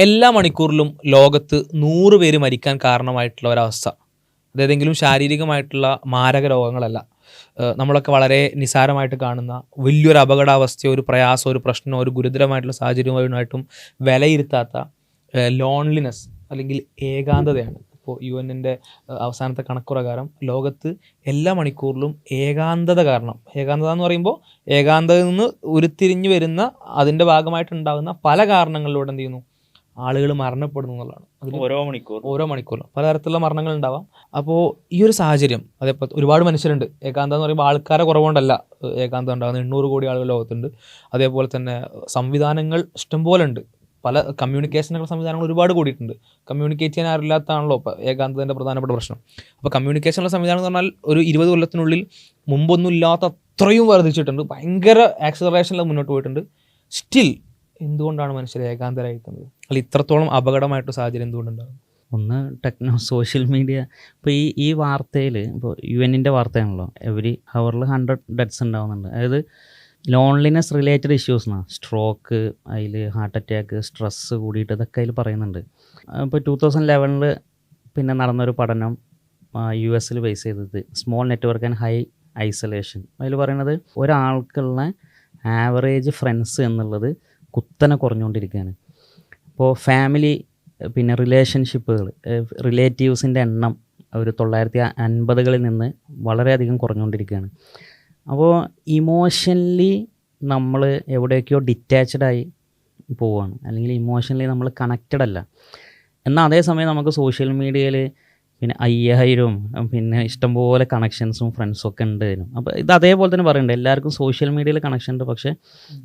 എല്ലാ മണിക്കൂറിലും ലോകത്ത് 100 പേര് മരിക്കാൻ കാരണമായിട്ടുള്ള ഒരവസ്ഥ. അതേതെങ്കിലും ശാരീരികമായിട്ടുള്ള മാരക രോഗങ്ങളല്ല. നമ്മളൊക്കെ വളരെ നിസ്സാരമായിട്ട് കാണുന്ന വലിയൊരു അപകടാവസ്ഥയോ, ഒരു പ്രയാസമോ, ഒരു പ്രശ്നമോ, ഒരു ഗുരുതരമായിട്ടുള്ള സാഹചര്യവുമായിട്ടും വിലയിരുത്താത്ത ലോൺലിനെസ് അല്ലെങ്കിൽ ഏകാന്തതയാണ്. ഇപ്പോൾ UN-ൻ്റെ അവസാനത്തെ കണക്ക് പ്രകാരം ലോകത്ത് എല്ലാ മണിക്കൂറിലും ഏകാന്തത കാരണം, ഏകാന്തത എന്ന് പറയുമ്പോൾ ഏകാന്തതയിൽ നിന്ന് ഉരുത്തിരിഞ്ഞു വരുന്ന അതിൻ്റെ ഭാഗമായിട്ടുണ്ടാകുന്ന പല കാരണങ്ങളിലൂടെ എന്ത് ചെയ്യുന്നു, ആളുകൾ മരണപ്പെടുന്നു എന്നുള്ളതാണ്. ഓരോ മണിക്കൂറിലും പലതരത്തിലുള്ള മരണങ്ങൾ ഉണ്ടാവാം. അപ്പോൾ ഈ ഒരു സാഹചര്യം, അതേപോലെ ഒരുപാട് മനുഷ്യരുണ്ട്. ഏകാന്തത എന്ന് പറയുമ്പോൾ ആൾക്കാരെ കുറവുകൊണ്ടല്ല ഏകാന്തത ഉണ്ടാകുന്നത്. 800 കോടി ആളുകൾ ലോകത്തുണ്ട്. അതേപോലെ തന്നെ സംവിധാനങ്ങൾ ഇഷ്ടംപോലെ ഉണ്ട്. പല കമ്മ്യൂണിക്കേഷനുള്ള സംവിധാനങ്ങൾ ഒരുപാട് കൂടിയിട്ടുണ്ട്. കമ്മ്യൂണിക്കേറ്റ് ചെയ്യാൻ ആരില്ലാത്തതാണല്ലോ ഇപ്പോൾ ഏകാന്തതൻ്റെ പ്രധാനപ്പെട്ട പ്രശ്നം. അപ്പോൾ കമ്മ്യൂണിക്കേഷനുള്ള സംവിധാനം എന്ന് പറഞ്ഞാൽ ഒരു 20 കൊല്ലത്തിനുള്ളിൽ മുമ്പൊന്നും ഇല്ലാത്ത അത്രയും വർദ്ധിച്ചിട്ടുണ്ട്. ഭയങ്കര ആക്സിലറേഷനിൽ മുന്നോട്ട് പോയിട്ടുണ്ട്. സ്റ്റിൽ എന്തുകൊണ്ടാണ് മനുഷ്യർ ഏകാന്തരായിരിക്കുന്നത്? അല്ല, ഇത്രത്തോളം അപകടമായിട്ട് സാഹചര്യം എന്തുകൊണ്ടുണ്ടാകും? ഒന്ന് സോഷ്യൽ മീഡിയ. ഇപ്പോൾ ഈ വാർത്തയിൽ ഇപ്പോൾ UN-ൻ്റെ വാർത്തയാണല്ലോ, എവരി ഹവറിൽ 100 ഡെത്ത്സ് ഉണ്ടാകുന്നുണ്ട്. അതായത് ലോൺലിനെസ് റിലേറ്റഡ് ഇഷ്യൂസിനാണ്. സ്ട്രോക്ക്, അതിൽ ഹാർട്ട് അറ്റാക്ക്, സ്ട്രെസ്സ് കൂടിയിട്ട് ഇതൊക്കെ അതിൽ പറയുന്നുണ്ട്. ഇപ്പോൾ 2011 പിന്നെ നടന്നൊരു പഠനം US ബേസ് ചെയ്തത് small network and high isolation. അതിൽ പറയുന്നത് ഒരാൾക്കുള്ള ആവറേജ് ഫ്രണ്ട്സ് എന്നുള്ളത് കുത്തനെ കുറഞ്ഞുകൊണ്ടിരിക്കുകയാണ്. ഇപ്പോൾ ഫാമിലി പിന്നെ റിലേഷൻഷിപ്പുകൾ, റിലേറ്റീവ്സിൻ്റെ എണ്ണം ഒരു 1950കളിൽ നിന്ന് വളരെയധികം കുറഞ്ഞുകൊണ്ടിരിക്കുകയാണ്. അപ്പോൾ ഇമോഷണലി നമ്മൾ എവിടെയൊക്കെയോ ഡിറ്റാച്ച്ഡായി പോവുകയാണ്, അല്ലെങ്കിൽ ഇമോഷണലി നമ്മൾ കണക്റ്റഡ് അല്ല. എന്നാൽ അതേസമയം നമുക്ക് സോഷ്യൽ മീഡിയയിൽ പിന്നെ 5000 പിന്നെ ഇഷ്ടംപോലെ കണക്ഷൻസും ഫ്രണ്ട്സും ഒക്കെ ഉണ്ട്. അപ്പോൾ ഇത് അതേപോലെ തന്നെ പറയുന്നുണ്ട്, എല്ലാവർക്കും സോഷ്യൽ മീഡിയയിൽ കണക്ഷൻ ഉണ്ട്, പക്ഷേ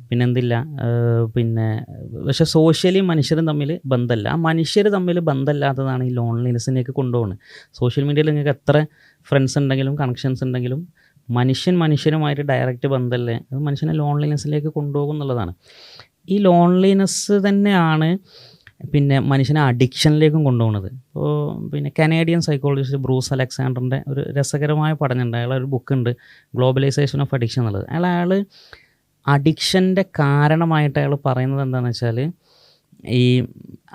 പിന്നെ എന്തില്ല, പക്ഷേ സോഷ്യലി മനുഷ്യരും തമ്മിൽ ബന്ധമല്ല. ആ മനുഷ്യർ തമ്മിൽ ബന്ധമില്ലാത്തതാണ് ഈ ലോൺലിനെസ്സിലേക്ക് കൊണ്ടുപോകുന്നത്. സോഷ്യൽ മീഡിയയിൽ നിങ്ങൾക്ക് എത്ര ഫ്രണ്ട്സ് ഉണ്ടെങ്കിലും കണക്ഷൻസ് ഉണ്ടെങ്കിലും മനുഷ്യനുമായിട്ട് ഡയറക്റ്റ് ബന്ധമല്ലേ, അത് മനുഷ്യനെ ലോൺലിനെസ്സിലേക്ക് കൊണ്ടുപോകും എന്നുള്ളതാണ്. ഈ ലോൺലിനെസ് തന്നെയാണ് പിന്നെ മനുഷ്യനെ അഡിക്ഷനിലേക്കും കൊണ്ടുപോകുന്നത്. ഇപ്പോൾ പിന്നെ കനേഡിയൻ സൈക്കോളജിസ്റ്റ് ബ്രൂസ് അലക്സാണ്ടറിൻ്റെ ഒരു രസകരമായ പഠനമുണ്ട്. അയാളൊരു ബുക്കുണ്ട്, ഗ്ലോബലൈസേഷൻ ഓഫ് അഡിക്ഷൻ എന്നുള്ളത്. അയാൾ അഡിക്ഷൻ്റെ കാരണമായിട്ട് അയാൾ പറയുന്നത് എന്താണെന്ന് വെച്ചാൽ ഈ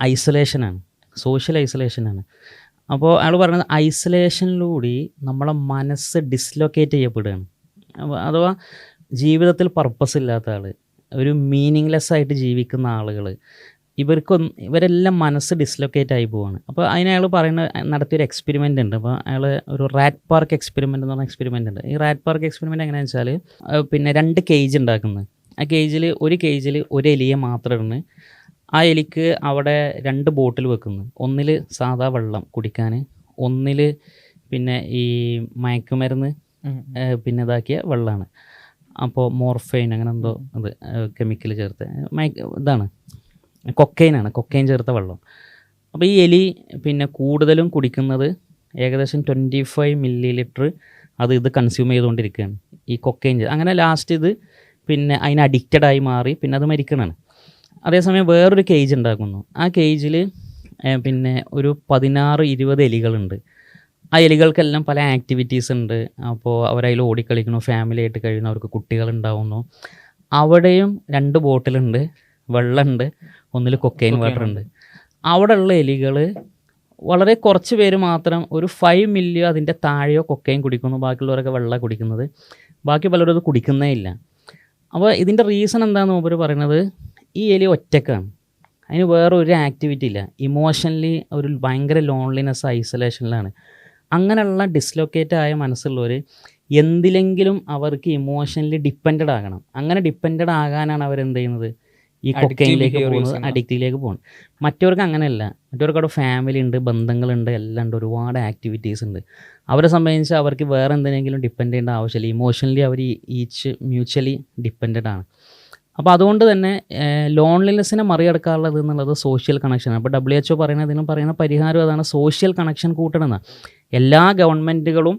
ഐസൊലേഷനാണ്, സോഷ്യൽ ഐസൊലേഷനാണ്. അപ്പോൾ അയാൾ പറയുന്നത് ഐസൊലേഷനിലൂടെ നമ്മളെ മനസ്സ് ഡിസ്ലൊക്കേറ്റ് ചെയ്യപ്പെടുകയാണ്. അഥവാ ജീവിതത്തിൽ പർപ്പസ് ഇല്ലാത്ത ആൾ, ഒരു മീനിങ്ലെസ് ആയിട്ട് ജീവിക്കുന്ന ആളുകൾ, ഇവരെല്ലാം മനസ്സ് ഡിസ്ലൊക്കേറ്റ് ആയി പോവാണ്. അപ്പോൾ അയാൾ നടത്തിയൊരു എക്സ്പെരിമെൻ്റ് ഉണ്ട്. അപ്പോൾ അയാൾ ഒരു റാറ്റ് പാർക്ക് എക്സ്പെരിമെൻ്റ് എന്ന് പറഞ്ഞ എക്സ്പെരിമെൻ്റ് ഉണ്ട്. ഈ റാറ്റ് പാർക്ക് എക്സ്പെരിമെൻ്റ് എങ്ങനെയാണെന്ന് വെച്ചാൽ പിന്നെ 2 കേജ് ഉണ്ടാക്കുന്നത്. ആ കേജിൽ ഒരു എലിയെ മാത്രം ഇടുന്നു. ആ എലിക്ക് അവിടെ 2 ബോട്ടിൽ വെക്കുന്നു. ഒന്നിൽ സാധാ വെള്ളം കുടിക്കാൻ, ഒന്നിൽ പിന്നെ ഈ മയക്കുമരുന്ന് പിന്നെ ഇതാക്കിയ വെള്ളമാണ്. അപ്പോൾ മോർഫൈൻ അങ്ങനെ എന്തോ അത് കെമിക്കൽ ചേർത്ത് ഇതാണ് കൊക്കൈൻ ചേർത്ത വെള്ളം. അപ്പോൾ ഈ എലി പിന്നെ കൂടുതലും കുടിക്കുന്നത് ഏകദേശം 25 ml ഇത് കൺസ്യൂം ചെയ്തുകൊണ്ടിരിക്കുകയാണ്, ഈ കൊക്കൈൻ. അങ്ങനെ ലാസ്റ്റ് ഇത് പിന്നെ അതിന് അഡിക്റ്റഡായി മാറി, പിന്നെ അത് മരിക്കണതാണ്. അതേസമയം വേറൊരു കേജ് ഉണ്ടാക്കുന്നു. ആ കേജിൽ പിന്നെ ഒരു 16-20 എലികളുണ്ട്. ആ എലികൾക്കെല്ലാം പല ആക്ടിവിറ്റീസ് ഉണ്ട്. അപ്പോൾ അവരതിൽ ഓടിക്കളിക്കുന്നു, ഫാമിലി ആയിട്ട് കഴിയുന്നു, അവർക്ക് കുട്ടികളുണ്ടാവുന്നു. അവിടെയും 2 ബോട്ടിലുണ്ട്, വെള്ളമുണ്ട്, ഒന്നിൽ കൊക്കൈൻ വാട്ടർ ഉണ്ട്. അവിടെയുള്ള എലികൾ വളരെ കുറച്ച് പേര് മാത്രം ഒരു 5 ml അതിൻ്റെ താഴെയോ കൊക്കൈൻ കുടിക്കുന്നു, ബാക്കിയുള്ളവരൊക്കെ വെള്ളം കുടിക്കുന്നത്. ബാക്കി പലരും അത് കുടിക്കുന്നേ ഇല്ല. അപ്പോൾ ഇതിൻ്റെ റീസൺ എന്താണെന്ന് മൂപ്പർ പറയുന്നത്, ഈ എലി ഒറ്റക്കാണ്, അതിന് വേറെ ഒരു ആക്ടിവിറ്റി ഇല്ല, ഇമോഷണലി ഒരു ഭയങ്കര ലോൺലിനെസ്, ഐസൊലേഷനിലാണ്. അങ്ങനെയുള്ള ഡിസ്ലൊക്കേറ്റ് ആയ മനസ്സുള്ളവർ എന്തിലെങ്കിലും അവർക്ക് ഇമോഷണലി ഡിപ്പെൻഡഡ് ആകണം. അങ്ങനെ ഡിപ്പെൻഡഡ് ആകാനാണ് അവരെന്ത് ചെയ്യുന്നത്, ഈ കൊക്കൈനിലേക്ക് പോകുന്നത്, അഡിക്റ്റിലേക്ക് പോകുന്നത്. മറ്റവർക്ക് അങ്ങനെയല്ല. മറ്റവർക്ക് അവിടെ ഫാമിലി ഉണ്ട്, ബന്ധങ്ങളുണ്ട്, എല്ലാം ഉണ്ട്, ഒരുപാട് ആക്ടിവിറ്റീസ് ഉണ്ട്. അവരെ സംബന്ധിച്ച് അവർക്ക് വേറെ എന്തിനെങ്കിലും ഡിപ്പെൻഡ് ചെയ്യേണ്ട ആവശ്യമില്ല. ഇമോഷണലി അവർ മ്യൂച്വലി ഡിപ്പെൻഡഡ് ആണ്. അപ്പോൾ അതുകൊണ്ട് തന്നെ ലോൺലിനെസ്സിനെ മറികടക്കാനുള്ളത് എന്നുള്ളത് സോഷ്യൽ കണക്ഷനാണ്. അപ്പോൾ WHO പറയുന്ന പരിഹാരം അതാണ്, സോഷ്യൽ കണക്ഷൻ കൂട്ടണമെന്ന്. എല്ലാ ഗവൺമെൻറ്റുകളും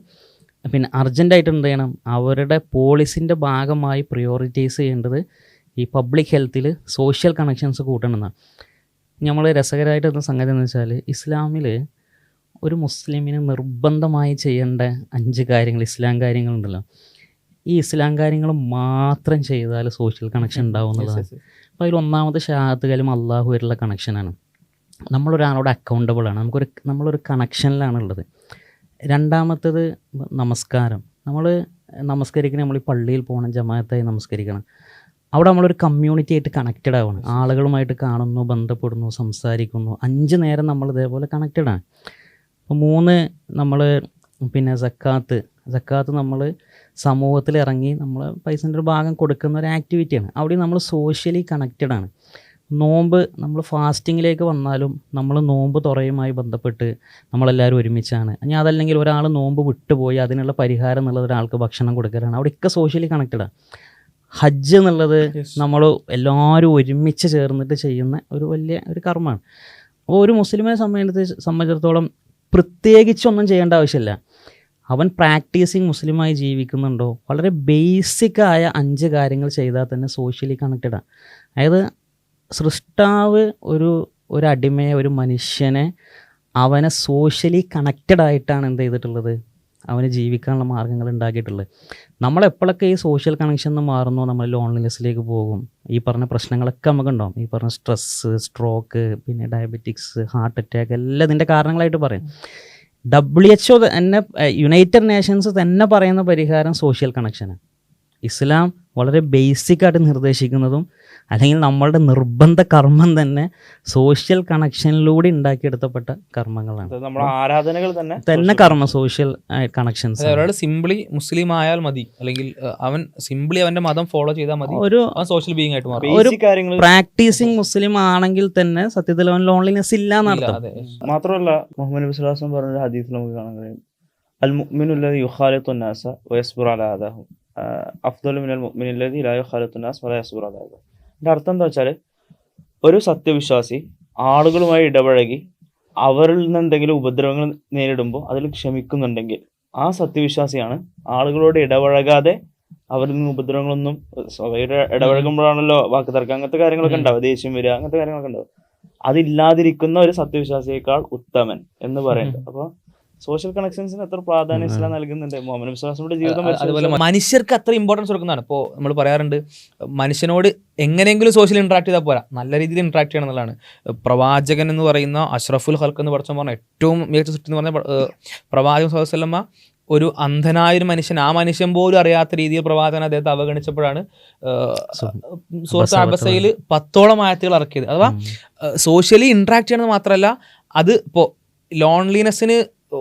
പിന്നെ അർജൻറ്റായിട്ട് എന്ത് ചെയ്യണം, അവരുടെ പോളിസിൻ്റെ ഭാഗമായി പ്രയോറിറ്റൈസ് ചെയ്യേണ്ടത് ഈ പബ്ലിക് ഹെൽത്തിൽ സോഷ്യൽ കണക്ഷൻസ് കൂട്ടണമെന്നാണ്. നമ്മൾ രസകരമായിട്ടുള്ള സംഗതി എന്ന് വെച്ചാൽ, ഇസ്ലാമിൽ ഒരു മുസ്ലിമിന് നിർബന്ധമായി ചെയ്യേണ്ട 5 കാര്യങ്ങൾ, ഇസ്ലാം കാര്യങ്ങളുണ്ടല്ലോ, ഈ ഇസ്ലാം കാര്യങ്ങൾ മാത്രം ചെയ്താൽ സോഷ്യൽ കണക്ഷൻ ഉണ്ടാവും എന്നുള്ളതാണ്. അപ്പോൾ അതിൽ ഒന്നാമത് ഷഹാദത്ത് കലിമ അള്ളാഹു വരെയുള്ള കണക്ഷനാണ്. നമ്മളൊരാളോട് അക്കൗണ്ടബിൾ ആണ്, നമ്മളൊരു കണക്ഷനിലാണുള്ളത്. രണ്ടാമത്തേത് നമസ്കാരം. നമ്മൾ നമസ്കരിക്കണം, നമ്മൾ ഈ പള്ളിയിൽ പോകണം, ജമാഅത്തായി നമസ്കരിക്കണം. അവിടെ നമ്മളൊരു കമ്മ്യൂണിറ്റി ആയിട്ട് കണക്റ്റഡ് ആവണം, ആളുകളുമായിട്ട് കാണുന്നു, ബന്ധപ്പെടുന്നു, സംസാരിക്കുന്നു. 5 നേരം നമ്മൾ ഇതേപോലെ കണക്റ്റഡാണ്. അപ്പോൾ 3 നമ്മൾ പിന്നെ സക്കാത്ത് നമ്മൾ സമൂഹത്തിൽ ഇറങ്ങി നമ്മൾ പൈസൻ്റെ ഒരു ഭാഗം കൊടുക്കുന്ന ഒരു ആക്ടിവിറ്റിയാണ്. അവിടെ നമ്മൾ സോഷ്യലി കണക്റ്റഡാണ്. നോമ്പ് നമ്മൾ ഫാസ്റ്റിങ്ങിലേക്ക് വന്നാലും നമ്മൾ നോമ്പ് തുറയുമായി ബന്ധപ്പെട്ട് നമ്മളെല്ലാവരും ഒരുമിച്ചാണ്. ഇനി അതല്ലെങ്കിൽ ഒരാൾ നോമ്പ് വിട്ടുപോയി അതിനുള്ള പരിഹാരം എന്നുള്ളത് ഒരാൾക്ക് ഭക്ഷണം കൊടുക്കലാണ്. അവിടെയൊക്കെ സോഷ്യലി കണക്റ്റഡാണ്. ഹജ്ജ് എന്നുള്ളത് നമ്മൾ എല്ലാവരും ഒരുമിച്ച് ചേർന്നിട്ട് ചെയ്യുന്ന ഒരു വലിയ ഒരു കർമ്മമാണ്. അപ്പോൾ ഒരു മുസ്ലിമിനെ സംബന്ധിച്ചിടത്തോളം പ്രത്യേകിച്ചൊന്നും ചെയ്യേണ്ട ആവശ്യമില്ല. അവൻ പ്രാക്ടീസിങ് മുസ്ലിമായി ജീവിക്കുന്നുണ്ടോ, വളരെ ബേസിക്കായ 5 കാര്യങ്ങൾ ചെയ്താൽ തന്നെ സോഷ്യലി കണക്റ്റഡാണ്. അതായത് സൃഷ്ടാവ് ഒരു അടിമയെ, ഒരു മനുഷ്യനെ, അവനെ സോഷ്യലി കണക്റ്റഡ് ആയിട്ടാണ് എന്ത് ചെയ്തിട്ടുള്ളത്, അവന് ജീവിക്കാനുള്ള മാർഗ്ഗങ്ങൾ ഉണ്ടാക്കിയിട്ടുള്ളത്. നമ്മളെപ്പോഴൊക്കെ ഈ സോഷ്യൽ കണക്ഷൻ നിന്ന് മാറുന്നോ നമ്മൾ ലോൺലിനെസ്സിലേക്ക് പോകും. ഈ പറഞ്ഞ പ്രശ്നങ്ങളൊക്കെ നമുക്കുണ്ടാവും. ഈ പറഞ്ഞ സ്ട്രെസ്സ്, സ്ട്രോക്ക്, പിന്നെ ഡയബറ്റിക്സ്, ഹാർട്ട് അറ്റാക്ക് എല്ലാം ഇതിൻ്റെ കാരണങ്ങളായിട്ട് പറയും. WHO തന്നെ, യുണൈറ്റഡ് നേഷൻസ് തന്നെ പറയുന്ന പരിഹാരം സോഷ്യൽ കണക്ഷനാണ്. ഇസ്ലാം വളരെ ബേസിക്കായിട്ട് നിർദ്ദേശിക്കുന്നതും അല്ലെങ്കിൽ നമ്മളുടെ നിർബന്ധ കർമ്മം തന്നെ സോഷ്യൽ കണക്ഷനിലൂടെ ഉണ്ടാക്കിയെടുത്തപ്പെട്ട കർമ്മങ്ങളാണ്. നമ്മുടെ ആരാധനകൾ തന്നെ കർമ്മം, സോഷ്യൽ കണക്ഷൻസ്. ഒരാൾ സിംപ്ലി മുസ്ലിം ആയാൽ മതി, അല്ലെങ്കിൽ അവൻ സിംപ്ലി അവന്റെ മതം ഫോളോ ചെയ്താൽ മതി, ഒരു സോഷ്യൽ ബീയിങ് ആയിട്ട് മാറും. ഒരു പ്രാക്ടീസിങ് മുസ്ലിം ആണെങ്കിൽ തന്നെ സത്യത്തിൽ അവൻ ലോൺലിനെസ് ഇല്ല എന്നർത്ഥം. മാത്രമല്ല മുഹമ്മദ് നബി സ്വല്ലല്ലാഹു അലൈഹി വസല്ലം പറഞ്ഞ ഹദീസിൽ നമുക്ക് കാണാൻ കഴിയും, അൽ മുഅ്മിനു അല്ലദീ യുഖാലിതു അന്നാസ വയസ്ബിറു അലാ അദാഹും അഫ്ദലു മിനൽ മുഅ്മിനി അല്ലദീ ലാ യുഖാലിതു അന്നാസ വലാ യസ്ബിറു അലാ അദാഹും. ഇതിൻ്റെ അർത്ഥം എന്താ വെച്ചാൽ, ഒരു സത്യവിശ്വാസി ആളുകളുമായി ഇടപഴകി അവരിൽ നിന്ന് എന്തെങ്കിലും ഉപദ്രവങ്ങൾ നേരിടുമ്പോൾ അതിൽ ക്ഷമിക്കുന്നുണ്ടെങ്കിൽ ആ സത്യവിശ്വാസിയാണ്. ആളുകളോട് ഇടപഴകാതെ അവരിൽ നിന്ന് ഉപദ്രവങ്ങളൊന്നും, ഇടപഴകുമ്പോഴാണല്ലോ വാക്ക് തർക്കം, അങ്ങനത്തെ കാര്യങ്ങളൊക്കെ ഉണ്ടാവും, ദേഷ്യം വരിക, അങ്ങനത്തെ കാര്യങ്ങളൊക്കെ ഉണ്ടാവും. അതില്ലാതിരിക്കുന്ന ഒരു സത്യവിശ്വാസിയേക്കാൾ ഉത്തമൻ എന്ന് പറയുന്നത്. അപ്പോൾ സോഷ്യൽ കണക്ഷൻസിന് എത്ര പ്രാധാന്യം ഇസ്ലാം നൽകുന്നുണ്ട്. മുഹമ്മദ് നബി സ്വല്ലല്ലാഹു അലൈഹി വസല്ലം ജീവിതം അതുപോലെ മനുഷ്യർക്ക് അത്ര ഇമ്പോർട്ടൻസ് കൊടുക്കുന്നതാണ്. ഇപ്പോൾ നമ്മൾ പറയാറുണ്ട്, മനുഷ്യനോട് എങ്ങനെയെങ്കിലും സോഷ്യൽ ഇൻട്രാക്ട് ചെയ്താൽ പോരാ, നല്ല രീതിയിൽ ഇൻട്രാക്ട് ചെയ്യണം എന്നുള്ളതാണ്. പ്രവാചകൻ എന്ന് പറയുന്ന അഷ്റഫുൽ ഖൽക്ക് എന്ന് പഠിച്ചാൽ പറഞ്ഞ ഏറ്റവും മികച്ച സൃഷ്ടി എന്ന് പറഞ്ഞ പ്രവാചകൻ സ്വല്ലല്ലാഹു അലൈഹി വസല്ലം ഒരു അന്ധനായൊരു മനുഷ്യൻ, ആ മനുഷ്യൻ പോലും അറിയാത്ത രീതിയിൽ പ്രവാചകൻ അദ്ദേഹത്തെ അവഗണിച്ചപ്പോഴാണ് സൂറത്ത് അബസയിൽ 10ഓളം ആയത്തുകൾ ഇറക്കിയത്. അഥവാ സോഷ്യലി ഇൻട്രാക്ട് ചെയ്യണമെന്ന് മാത്രമല്ല, അത് ഇപ്പോൾ ലോൺലിനെസ്സിന്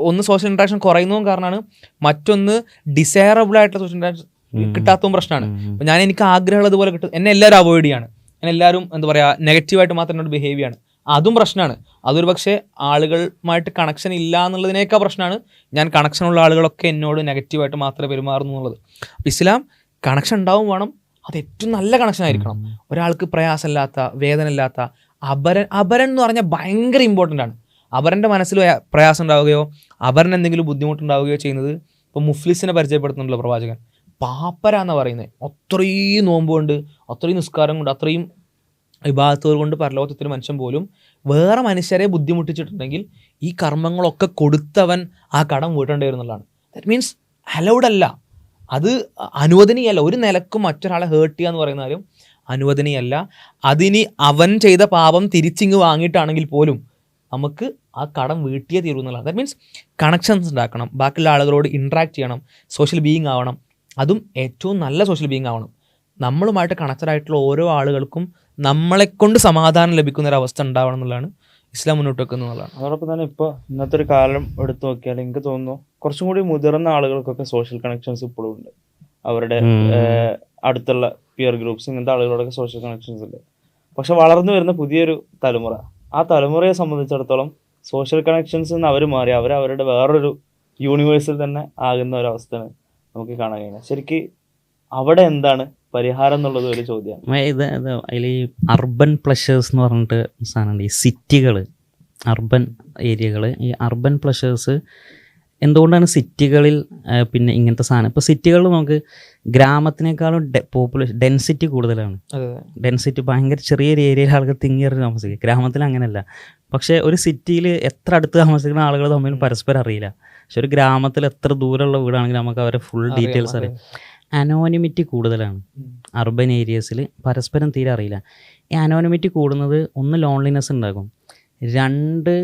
ഒന്ന് സോഷ്യൽ ഇൻട്രാക്ഷൻ കുറയുന്നതും കാരണമാണ്, മറ്റൊന്ന് ഡിസൈറബിൾ ആയിട്ടുള്ള സോഷ്യൽ ഇൻട്രാക്ഷൻ കിട്ടാത്തതും പ്രശ്നമാണ്. അപ്പം എനിക്ക് ആഗ്രഹമുള്ളതുപോലെ കിട്ടും, എന്നെ എല്ലാവരും അവോയ്ഡ് ചെയ്യാണ്, എന്നെ എല്ലാവരും എന്താ പറയുക നെഗറ്റീവായിട്ട് മാത്രം എന്നോട് ബിഹേവ് ചെയ്യാണ്, അതും പ്രശ്നമാണ്. അതൊരു പക്ഷേ ആളുകളുമായിട്ട് കണക്ഷൻ ഇല്ല എന്നുള്ളതിനേക്കാൾ പ്രശ്നമാണ്, ഞാൻ കണക്ഷനുള്ള ആളുകളൊക്കെ എന്നോട് നെഗറ്റീവായിട്ട് മാത്രമേ പെരുമാറുന്നു എന്നുള്ളത്. അപ്പം ഇസ്ലാം കണക്ഷൻ ഉണ്ടാവും വേണം, അത് ഏറ്റവും നല്ല കണക്ഷൻ ആയിരിക്കണം. ഒരാൾക്ക് പ്രയാസമില്ലാത്ത, വേദന ഇല്ലാത്ത, അപരൻ എന്ന് പറഞ്ഞാൽ ഭയങ്കര ഇമ്പോർട്ടൻ്റ് ആണ്. അവരുടെ മനസ്സിൽ പ്രയാസം ഉണ്ടാവുകയോ അവരിന് എന്തെങ്കിലും ബുദ്ധിമുട്ടുണ്ടാവുകയോ ചെയ്യുന്നത്, ഇപ്പോൾ മുഫ്ലിസിനെ പരിചയപ്പെടുത്തുന്നുണ്ടല്ലോ പ്രവാചകൻ, പാപ്പരാന്ന് പറയുന്നത്. അത്രയും നോമ്പ് കൊണ്ട്, അത്രയും നിസ്കാരം കൊണ്ട്, അത്രയും ഇബാദത്തുകൾ കൊണ്ട് പരലോകത്തൊരു മനുഷ്യൻ പോലും വേറെ മനുഷ്യരെ ബുദ്ധിമുട്ടിച്ചിട്ടുണ്ടെങ്കിൽ ഈ കർമ്മങ്ങളൊക്കെ കൊടുത്തവൻ ആ കടം വീട്ടേണ്ടി വരും എന്നുള്ളതാണ്. ദാറ്റ് മീൻസ് അലൗഡ് അല്ല, അത് അനുവദനീയല്ല. ഒരു നിലക്കും മറ്റൊരാളെ ഹേർട്ട് ചെയ്യുക എന്ന് പറയുന്ന കാര്യം അനുവദനീയല്ല. അതിനി അവൻ ചെയ്ത പാപം തിരിച്ചിങ്ങ് വാങ്ങിയിട്ടാണെങ്കിൽ പോലും നമുക്ക് ആ കടം വീട്ടിയേ തീരും എന്നുള്ളതാണ്. ദാറ്റ് മീൻസ് കണക്ഷൻസ് ഉണ്ടാക്കണം, ബാക്കിയുള്ള ആളുകളോട് ഇൻട്രാക്ട് ചെയ്യണം, സോഷ്യൽ ബീയിങ് ആവണം, അതും ഏറ്റവും നല്ല സോഷ്യൽ ബീയിങ് ആവണം. നമ്മളുമായിട്ട് കണക്റ്റഡ് ആയിട്ടുള്ള ഓരോ ആളുകൾക്കും നമ്മളെക്കൊണ്ട് സമാധാനം ലഭിക്കുന്ന ഒരു അവസ്ഥ ഉണ്ടാവണം എന്നുള്ളതാണ് ഇസ്ലാം മുന്നോട്ട് വെക്കുന്നതാണ്. അതോടൊപ്പം തന്നെ ഇപ്പോൾ ഇന്നത്തെ ഒരു കാലം എടുത്തു നോക്കിയാൽ എനിക്ക് തോന്നുന്നു കുറച്ചും കൂടി മുതിർന്ന ആളുകൾക്കൊക്കെ സോഷ്യൽ കണക്ഷൻസ് ഇപ്പോഴും ഉണ്ട്. അവരുടെ അടുത്തുള്ള പിയർ ഗ്രൂപ്പ്സ്, ഇങ്ങനത്തെ ആളുകളോടൊക്കെ സോഷ്യൽ കണക്ഷൻസ് ഉണ്ട്. പക്ഷെ വളർന്നു വരുന്ന പുതിയൊരു തലമുറ, ആ തലമുറയെ സംബന്ധിച്ചിടത്തോളം സോഷ്യൽ കണക്ഷൻസ് നിന്ന് അവർ മാറി അവരുടെ വേറൊരു യൂണിവേഴ്സിൽ തന്നെ ആകുന്ന ഒരവസ്ഥയാണ് നമുക്ക് കാണാൻ കഴിയുന്നത്. ശരിക്കും അവിടെ എന്താണ് പരിഹാരം എന്നുള്ളത് ഒരു ചോദ്യമാണ്. അതിൽ ഈ അർബൻ പ്ലഷേഴ്സ് എന്ന് പറഞ്ഞിട്ട് സാധനമുണ്ട്. ഈ സിറ്റികൾ, അർബൻ ഏരിയകൾ, ഈ അർബൻ പ്ലഷേഴ്സ് എന്തുകൊണ്ടാണ് സിറ്റികളിൽ പിന്നെ ഇങ്ങനത്തെ സാധനം? ഇപ്പോൾ സിറ്റികളിൽ നമുക്ക് ഗ്രാമത്തിനേക്കാളും പോപ്പുലേഷൻ ഡെൻസിറ്റി കൂടുതലാണ്. ഡെൻസിറ്റി ഭയങ്കര ചെറിയൊരു ഏരിയയിൽ ആളുകൾ തിങ്ങിയറിഞ്ഞ് താമസിക്കുക. ഗ്രാമത്തിൽ അങ്ങനെയല്ല. പക്ഷേ ഒരു സിറ്റിയിൽ എത്ര അടുത്ത് താമസിക്കുന്ന ആളുകൾ തമ്മിൽ പരസ്പരം അറിയില്ല. പക്ഷെ ഒരു ഗ്രാമത്തിൽ എത്ര ദൂരമുള്ള വീടാണെങ്കിൽ നമുക്ക് അവരെ ഫുൾ ഡീറ്റെയിൽസ് അറിയാം. അനോണിമിറ്റി കൂടുതലാണ് അർബൻ ഏരിയസിൽ, പരസ്പരം തീരെ അറിയില്ല. ഈ അനോണിമിറ്റി കൂടുന്നത് ഒന്ന് ലോൺലിനെസ് ഉണ്ടാകും, രണ്ട്,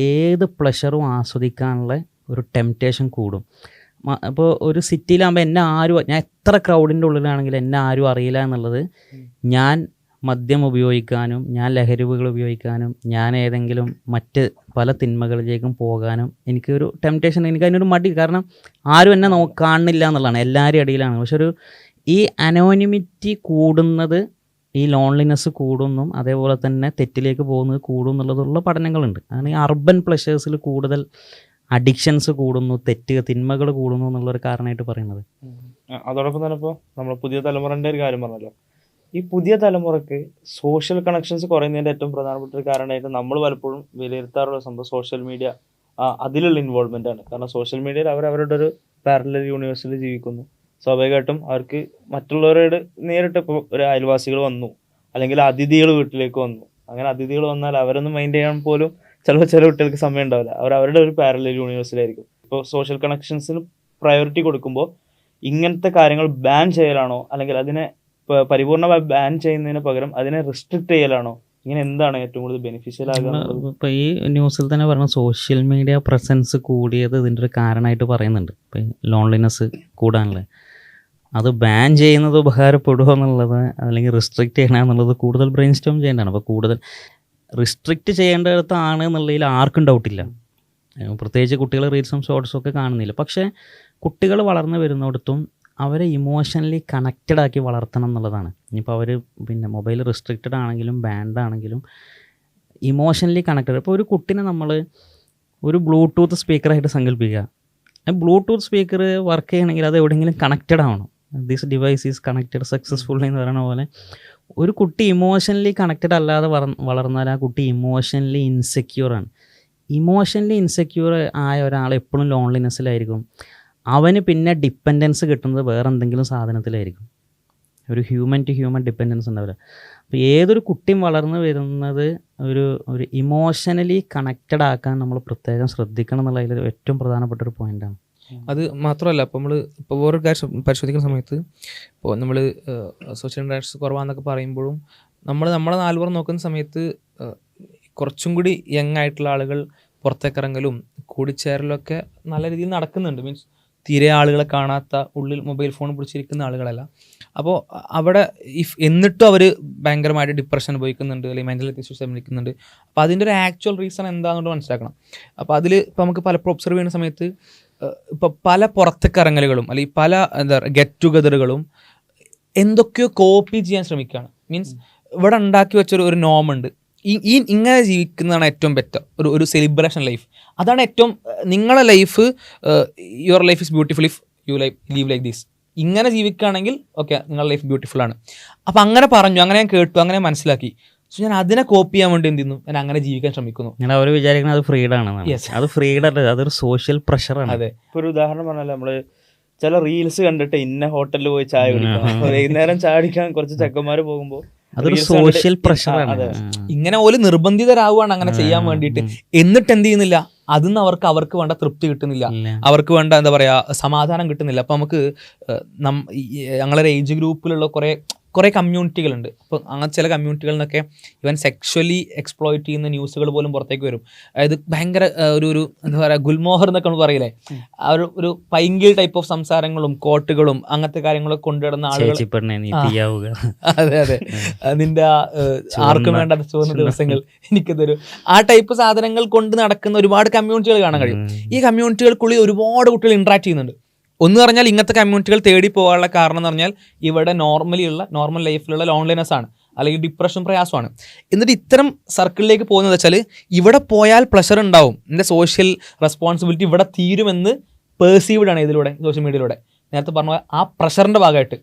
ഏത് പ്ലഷറും ആസ്വദിക്കാനുള്ള ഒരു ടെംപ്റ്റേഷൻ കൂടും. അപ്പോൾ ഒരു സിറ്റിയിലാകുമ്പോൾ എന്നെ ആരും, ഞാൻ എത്ര ക്രൗഡിൻ്റെ ഉള്ളിലാണെങ്കിലും എന്നെ ആരും അറിയില്ല എന്നുള്ളത്, ഞാൻ മദ്യം ഉപയോഗിക്കാനും ഞാൻ ലഹരികൾ ഉപയോഗിക്കാനും ഞാൻ ഏതെങ്കിലും മറ്റ് പല തിന്മകളിലേക്കും പോകാനും എനിക്കൊരു ടെംപ്റ്റേഷൻ, എനിക്ക് അതിനൊരു മടി. കാരണം ആരും എന്നെ കാണുന്നില്ല എന്നുള്ളതാണ്, എല്ലാവരും ഇടയിലാണ്. പക്ഷെ ഈ അനോണിമിറ്റി കൂടുന്നത് ഈ ലോൺലിനെസ് കൂടുന്നും അതേപോലെ തന്നെ തെറ്റിലേക്ക് പോകുന്നത് കൂടും എന്നുള്ളതുള്ള പഠനങ്ങളുണ്ട്. അങ്ങനെ ഈ അർബൻ പ്ലഷേഴ്സിൽ കൂടുതൽ അഡിക്ഷൻസ് കൂടുന്നു, തിന്മകൾ കൂടുന്നു എന്നുള്ളൊരു കാരണമായിട്ട് പറയുന്നത്. അതോടൊപ്പം തന്നെ ഇപ്പോൾ നമ്മൾ പുതിയ തലമുറൻ്റെ ഒരു കാര്യം പറഞ്ഞല്ലോ, ഈ പുതിയ തലമുറക്ക് സോഷ്യൽ കണക്ഷൻസ് കുറയുന്നതിൻ്റെ ഏറ്റവും പ്രധാനപ്പെട്ട ഒരു കാരണമായിട്ട് നമ്മൾ പലപ്പോഴും വിലയിരുത്താറുള്ള സംഭവം സോഷ്യൽ മീഡിയ, അതിലുള്ള ഇൻവോൾവ്മെൻ്റ് ആണ്. കാരണം സോഷ്യൽ മീഡിയയിൽ അവരവരുടെ ഒരു പാരലൽ യൂണിവേഴ്സിൽ ജീവിക്കുന്നു. സ്വാഭാവികമായിട്ടും അവർക്ക് മറ്റുള്ളവരോട് നേരിട്ട്, ഇപ്പോൾ ഒരു അയൽവാസികൾ വന്നു അല്ലെങ്കിൽ അതിഥികൾ വീട്ടിലേക്ക് വന്നു, അങ്ങനെ അതിഥികൾ വന്നാൽ അവരൊന്നും മൈൻഡ് ചെയ്യാൻ പോലും ചില കുട്ടികൾക്ക് സമയം ഉണ്ടാവില്ല. അവരുടെ ഒരു പാരലൽ യൂണിവേഴ്സിലായിരിക്കും. ഇപ്പോൾ സോഷ്യൽ കണക്ഷൻസിന് പ്രയോറിറ്റി കൊടുക്കുമ്പോൾ ഇങ്ങനത്തെ കാര്യങ്ങൾ ബാൻ ചെയ്യലാണോ, അല്ലെങ്കിൽ അതിനെ പരിപൂർണമായി ബാൻ ചെയ്യുന്നതിന് പകരം അതിനെ റിസ്ട്രിക്ട് ചെയ്യലാണോ, ഇങ്ങനെ എന്താണ് ഏറ്റവും കൂടുതൽ ബെനിഫിഷ്യൽ ആകുക? ഇപ്പോൾ ഈ ന്യൂസിൽ തന്നെ പറഞ്ഞ സോഷ്യൽ മീഡിയ പ്രസൻസ് കൂടിയത് ഇതിൻ്റെ ഒരു കാരണമായിട്ട് പറയുന്നുണ്ട്. ഇപ്പോൾ ഈ ലോൺലിനെസ് കൂടാനുള്ളത്, അത് ബാൻ ചെയ്യുന്നത് ഉപകാരപ്പെടുമോ എന്നുള്ളത് അല്ലെങ്കിൽ റിസ്ട്രിക്റ്റ് ചെയ്യണം എന്നുള്ളത് കൂടുതൽ ബ്രെയിൻ സ്റ്റോം ചെയ്യേണ്ടതാണ്. അപ്പോൾ കൂടുതൽ റിസ്ട്രിക്റ്റ് ചെയ്യേണ്ടതാണ് എന്നുള്ളതിൽ ആർക്കും ഡൗട്ടില്ല. പ്രത്യേകിച്ച് കുട്ടികൾ റീൽസും ഷോർട്സും ഒക്കെ കാണുന്നില്ല. പക്ഷേ കുട്ടികൾ വളർന്നു വരുന്നിടത്തും അവരെ ഇമോഷണലി കണക്റ്റഡ് ആക്കി വളർത്തണം എന്നുള്ളതാണ്. ഇനിയിപ്പോൾ അവർ പിന്നെ മൊബൈൽ റിസ്ട്രിക്റ്റഡ് ആണെങ്കിലും ബാൻഡ് ആണെങ്കിലും ഇമോഷണലി കണക്റ്റഡ്. ഇപ്പോൾ ഒരു കുട്ടീനെ നമ്മൾ ഒരു ബ്ലൂടൂത്ത് സ്പീക്കറായിട്ട് സങ്കല്പിക്കുക. ബ്ലൂടൂത്ത് സ്പീക്കർ വർക്ക് ചെയ്യണമെങ്കിൽ അത് എവിടെയെങ്കിലും കണക്റ്റഡ് ആവണം. This device is connected successfully എന്ന് പറയുന്ന പോലെ ഒരു കുട്ടി ഇമോഷണലി കണക്റ്റഡ് അല്ലാതെ വളർന്നാൽ ആ കുട്ടി ഇമോഷണലി ഇൻസെക്യൂറാണ്. ഇമോഷണലി ഇൻസെക്യൂർ ആയ ഒരാൾ എപ്പോഴും ലോൺലിനെസ്സിലായിരിക്കും. അവന് പിന്നെ ഡിപ്പെൻഡൻസ് കിട്ടുന്നത് വേറെ എന്തെങ്കിലും സാധനത്തിലായിരിക്കും. ഒരു ഹ്യൂമൻ ടു ഹ്യൂമൻ ഡിപ്പെൻഡൻസ് ഉണ്ടാവില്ല. അപ്പോൾ ഏതൊരു കുട്ടിയും വളർന്നു വരുന്നത് ഒരു ഇമോഷണലി കണക്റ്റഡ് ആക്കാൻ നമ്മൾ പ്രത്യേകം ശ്രദ്ധിക്കണം എന്നുള്ളതിൽ ഏറ്റവും പ്രധാനപ്പെട്ട ഒരു പോയിൻ്റാണ്. അത് മാത്രമല്ല, ഇപ്പോൾ ഇപ്പോൾ വേറൊരു കാര്യം പരിശോധിക്കുന്ന സമയത്ത്, ഇപ്പോൾ നമ്മൾ സോഷ്യൽ ഇൻട്രാക്ഷൻസ് കുറവാന്നൊക്കെ പറയുമ്പോഴും നമ്മളെ നാലുപുറം നോക്കുന്ന സമയത്ത് കുറച്ചും കൂടി യങ് ആയിട്ടുള്ള ആളുകൾ പുറത്തേക്കിറങ്ങലും കൂടിച്ചേരലൊക്കെ നല്ല രീതിയിൽ നടക്കുന്നുണ്ട്. മീൻസ് തീരെ ആളുകളെ കാണാത്ത, ഉള്ളിൽ മൊബൈൽ ഫോൺ പിടിച്ചിരിക്കുന്ന ആളുകളല്ല. അപ്പോൾ അവിടെ എന്നിട്ടും അവർ ഭയങ്കരമായിട്ട് ഡിപ്രഷൻ അനുഭവിക്കുന്നുണ്ട്, അല്ലെങ്കിൽ മെൻ്റൽ ഹെൽത്ത് ഇഷ്യൂസ് അനുഭവിക്കുന്നുണ്ട്. അപ്പോൾ അതിൻ്റെ ഒരു ആക്ച്വൽ റീസൺ എന്താണെന്ന് മനസ്സിലാക്കണം. അപ്പോൾ അതിൽ ഇപ്പോൾ നമുക്ക് പലപ്പോഴും ഒബ്സർവ് ചെയ്യുന്ന സമയത്ത് ഇപ്പോൾ പല പുറത്തേക്ക് ഇറങ്ങലുകളും അല്ലെങ്കിൽ പല ഗെറ്റ് ടുഗദറുകളും എന്തൊക്കെയോ കോപ്പി ചെയ്യാൻ ശ്രമിക്കുകയാണ്. മീൻസ് ഇവിടെ ഉണ്ടാക്കി വെച്ചൊരു നോമുണ്ട്, ഇങ്ങനെ ജീവിക്കുന്നതാണ് ഏറ്റവും ബെറ്റർ, ഒരു സെലിബ്രേഷൻ ലൈഫ്. അതാണ് ഏറ്റവും, നിങ്ങളെ life, your life is beautiful if you leave like this. ഇങ്ങനെ ജീവിക്കുകയാണെങ്കിൽ ഓക്കെ, നിങ്ങളുടെ ലൈഫ് ബ്യൂട്ടിഫുൾ ആണ്. അപ്പം അങ്ങനെ പറഞ്ഞു, അങ്ങനെ ഞാൻ കേട്ടു, അങ്ങനെ മനസ്സിലാക്കി. സോ ഞാൻ അതിനെ കോപ്പി ചെയ്യാൻ വേണ്ടി എന്ത് ചെയ്യുന്നു, ഞാൻ അങ്ങനെ ജീവിക്കാൻ ശ്രമിക്കുന്നു. അങ്ങനെ അവർ വിചാരിക്കുന്നത് അത് ഫ്രീഡം ആണ്. അത് ഫ്രീഡം അല്ല, അതൊരു സോഷ്യൽ പ്രഷറാണ്. അതെ. ഇപ്പോൾ ഒരു ഉദാഹരണം പറഞ്ഞാൽ നമ്മൾ ചില റീൽസ് കണ്ടിട്ട് ഇന്ന ഹോട്ടലിൽ പോയി ചായ കുടിക്കണം, വൈകുന്നേരം ചായ കുടിക്കാൻ കുറച്ച് ചെക്കന്മാർ പോകുമ്പോൾ അതൊരു സോഷ്യൽ പ്രഷറാണ്. ഇങ്ങനെ ഓല് നിർബന്ധിതരാകുവാണ് അങ്ങനെ ചെയ്യാൻ വേണ്ടിയിട്ട്. എന്നിട്ട് എന്ത് ചെയ്യുന്നില്ല, അതിന്ന് അവർക്ക് വേണ്ട തൃപ്തി കിട്ടുന്നില്ല, അവർക്ക് വേണ്ട എന്താ പറയുക സമാധാനം കിട്ടുന്നില്ല. അപ്പം നമുക്ക് ഞങ്ങളുടെ ഏജ് ഗ്രൂപ്പിലുള്ള കുറേ കമ്മ്യൂണിറ്റികളുണ്ട്. അപ്പോൾ അങ്ങനെ ചില കമ്മ്യൂണിറ്റികളിൽ നിന്നൊക്കെ ഇവൻ സെക്ഷലി എക്സ്പ്ലോയിറ്റ് ചെയ്യുന്ന ന്യൂസുകൾ പോലും പുറത്തേക്ക് വരും. അതായത് ഭയങ്കര ഒരു എന്താ പറയുക, ഗുൽമോഹർ എന്നൊക്കെ നമ്മൾ പറയില്ലേ, ആ ഒരു പൈങ്കിൾ ടൈപ്പ് ഓഫ് സംസാരങ്ങളും കോട്ടുകളും അങ്ങനത്തെ കാര്യങ്ങളൊക്കെ കൊണ്ടുവരുന്ന ആളുകൾ. അതെ, നിന്റെ ആർക്കും വേണ്ടാത്ത ചുവന്ന ദിവസങ്ങൾ എനിക്ക് തരും, ആ ടൈപ്പ് സാധനങ്ങൾ കൊണ്ട് നടക്കുന്ന ഒരുപാട് കമ്മ്യൂണിറ്റികൾ കാണാൻ കഴിയും. ഈ കമ്മ്യൂണിറ്റികൾക്കുള്ളിൽ ഒരുപാട് കുട്ടികൾ ഇൻട്രാക്ട് ചെയ്യുന്നുണ്ട്. ഒന്ന് പറഞ്ഞാൽ ഇങ്ങനത്തെ കമ്മ്യൂണിറ്റികൾ തേടി പോകാനുള്ള കാരണം എന്ന് പറഞ്ഞാൽ ഇവിടെ നോർമൽ ലൈഫിലുള്ള ലോൺലിനെസ് ആണ്, അല്ലെങ്കിൽ ഡിപ്രഷൻ പ്രയാസമാണ്. എന്നിട്ട് ഇത്തരം സർക്കിളിലേക്ക് പോകുന്നത് വെച്ചാൽ ഇവിടെ പോയാൽ പ്ലഷർ ഉണ്ടാവും, എൻ്റെ സോഷ്യൽ റെസ്പോൺസിബിലിറ്റി ഇവിടെ തീരുമെന്ന് പെർസീവ്ഡ് ആണ് ഇതിലൂടെ, സോഷ്യൽ മീഡിയയിലൂടെ. നേരത്തെ പറഞ്ഞ ആ പ്രഷറിൻ്റെ ഭാഗമായിട്ട്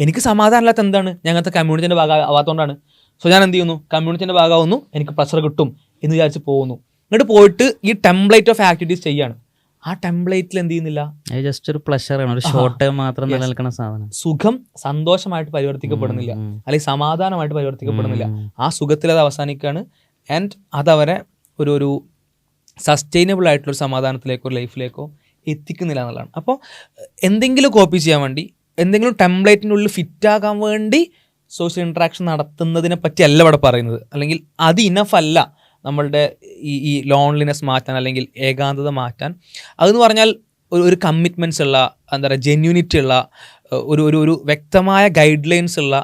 എനിക്ക് സമാധാനമില്ലാത്ത എന്താണ്, ഞങ്ങനത്തെ കമ്മ്യൂണിറ്റീൻ്റെ ഭാഗം ആവാത്തതുകൊണ്ടാണ്. സോ ഞാൻ എന്ത് ചെയ്യുന്നു, കമ്മ്യൂണിറ്റീൻ്റെ ഭാഗമാവുന്നു, എനിക്ക് പ്രഷർ കിട്ടും എന്ന് വിചാരിച്ച് പോകുന്നു. എന്നിട്ട് പോയിട്ട് ഈ ടെംപ്ലേറ്റ് ഓഫ് ആക്ടിവിറ്റീസ് ചെയ്യാണ്. ആ ടെംപ്ലേറ്റിൽ എന്ത് ചെയ്യുന്നില്ല, ജസ്റ്റ് ഒരു പ്ലഷറാണ്, ഒരു ഷോർട്ട് ടൈം മാത്രം നിലനിൽക്കുന്ന സാധനം. സുഖം സന്തോഷമായിട്ട് പരിവർത്തിക്കപ്പെടുന്നില്ല, അല്ലെങ്കിൽ സമാധാനമായിട്ട് പരിവർത്തിക്കപ്പെടുന്നില്ല. ആ സുഖത്തിൽ അത് അവസാനിക്കുകയാണ്. ആൻഡ് അതവരെ ഒരു സസ്റ്റൈനബിൾ ആയിട്ടുള്ളൊരു സമാധാനത്തിലേക്കോ ലൈഫിലേക്കോ എത്തിക്കുന്നില്ല എന്നുള്ളതാണ്. അപ്പോൾ എന്തെങ്കിലും കോപ്പി ചെയ്യാൻ വേണ്ടി, എന്തെങ്കിലും ടെംപ്ലേറ്റിൻ്റെ ഉള്ളിൽ ഫിറ്റാകാൻ വേണ്ടി സോഷ്യൽ ഇൻട്രാക്ഷൻ നടത്തുന്നതിനെ പറ്റിയല്ല ഇവിടെ പറയുന്നത്. അല്ലെങ്കിൽ അത് ഇനഫ് അല്ല, നമ്മളുടെ ഈ ലോൺലിനെസ് മാറ്റാൻ അല്ലെങ്കിൽ ഏകാന്തത മാറ്റാൻ. അതെന്ന് പറഞ്ഞാൽ ഒരു കമ്മിറ്റ്മെൻറ്റ്സ് ഉള്ള, എന്താ പറയുക, ജെന്യൂനിറ്റി ഉള്ള, ഒരു വ്യക്തമായ ഗൈഡ് ലൈൻസ് ഉള്ള,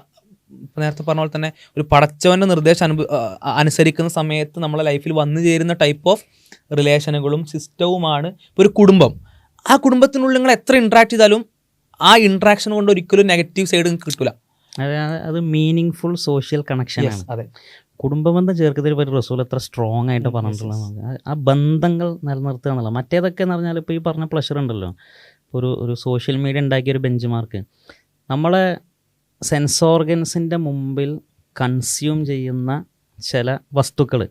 നേരത്തെ പറഞ്ഞ പോലെ തന്നെ ഒരു പടച്ചവൻ്റെ നിർദ്ദേശം അനുസരിക്കുന്ന സമയത്ത് നമ്മളെ ലൈഫിൽ വന്നു ചേരുന്ന ടൈപ്പ് ഓഫ് റിലേഷനുകളും സിസ്റ്റവുമാണ് ഇപ്പോൾ ഒരു കുടുംബം. ആ കുടുംബത്തിനുള്ളിൽ നിങ്ങൾ എത്ര ഇൻട്രാക്ട് ചെയ്താലും ആ ഇൻട്രാക്ഷൻ കൊണ്ട് ഒരിക്കലും നെഗറ്റീവ് സൈഡ് നിങ്ങൾക്ക് കിട്ടില്ല. അത് മീനിങ് ഫുൾ സോഷ്യൽ കണക്ഷനാണ്. അതെ, കുടുംബബന്ധം ചേർക്കുന്നതിൽ ഒരു റസൂൽ എത്ര സ്ട്രോങ് ആയിട്ട് പറഞ്ഞിട്ടുള്ളത് ആ ബന്ധങ്ങൾ നിലനിർത്തുക എന്നുള്ളത്. മറ്റേതൊക്കെ എന്ന് പറഞ്ഞാൽ ഇപ്പോൾ ഈ പറഞ്ഞ പ്ലഷർ ഉണ്ടല്ലോ, ഒരു സോഷ്യൽ മീഡിയ ഉണ്ടാക്കിയ ഒരു ബെഞ്ച് മാർക്ക്, നമ്മളെ സെൻസ് ഓർഗൻസിൻ്റെ മുമ്പിൽ കൺസ്യൂം ചെയ്യുന്ന ചില വസ്തുക്കൾ,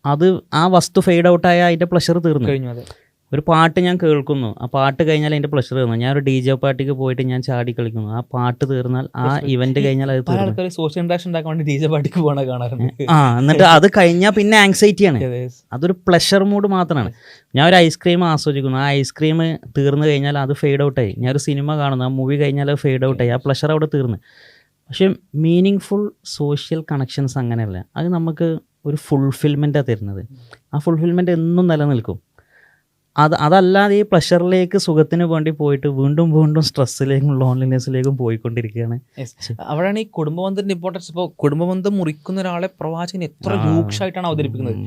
അത് ആ വസ്തു ഫെയ്ഡ് ഔട്ടായാൽ അതിൻ്റെ പ്ലഷർ തീർന്നു കഴിഞ്ഞു. അതെ, ഒരു പാട്ട് ഞാൻ കേൾക്കുന്നു, ആ പാട്ട് കഴിഞ്ഞാൽ അതിൻ്റെ പ്ലഷർ തീർന്നു. ഞാൻ ഒരു DJ പാർട്ടിക്ക് പോയിട്ട് ഞാൻ ചാടി കളിക്കുന്നു, ആ പാട്ട് തീർന്നാൽ ആ ഇവന്റ് കഴിഞ്ഞാൽ അത് തീർന്നു. ആൾക്കാർ സോഷ്യൽ ഇൻട്രാക്ഷൻ ഉണ്ടാക്കാൻ വേണ്ടി DJ പാർട്ടിക്ക് പോകണ കാണാറുണ്ട്. എന്നിട്ട് അത് കഴിഞ്ഞാൽ പിന്നെ ആങ്സൈറ്റിയാണ്, അതൊരു പ്ലഷർ മൂഡ് മാത്രമാണ്. ഞാൻ ഒരു ഐസ്ക്രീം ആസ്വദിക്കുന്നു, ആ ഐസ്ക്രീം തീർന്നു കഴിഞ്ഞാൽ അത് ഫെയ്ഡ് ഔട്ടായി. ഞാൻ ഒരു സിനിമ കാണുന്നു, ആ മൂവി കഴിഞ്ഞാൽ അത് ഫെയ്ഡ് ഔട്ടായി, ആ പ്ലഷർ അവിടെ തീർന്നു. പക്ഷെ മീനിങ് ഫുൾ സോഷ്യൽ കണക്ഷൻസ് അങ്ങനെയല്ല. അത് നമുക്ക് ഒരു ഫുൾഫിൽമെൻറ്റാണ് തരുന്നത്. ആ ഫുൾഫിൽമെൻറ്റ് എന്നും നിലനിൽക്കും. അതല്ലാതെ ഈ പ്ലഷറിലേക്ക് സുഖത്തിന് വേണ്ടി പോയിട്ട് വീണ്ടും വീണ്ടും സ്ട്രെസ്സിലേക്കും ലോൺലിനെസ്സിലേക്കും പോയിക്കൊണ്ടിരിക്കുകയാണ്. അവിടെയാണ് ഈ കുടുംബബന്ധത്തിന്റെ ഇമ്പോർട്ടൻസ്. ഇപ്പോൾ കുടുംബബന്ധം മുറിക്കുന്ന ഒരാളെ പ്രവാചകൻ എത്ര രൂക്ഷമായിട്ടാണ് അവതരിപ്പിക്കുന്നത്.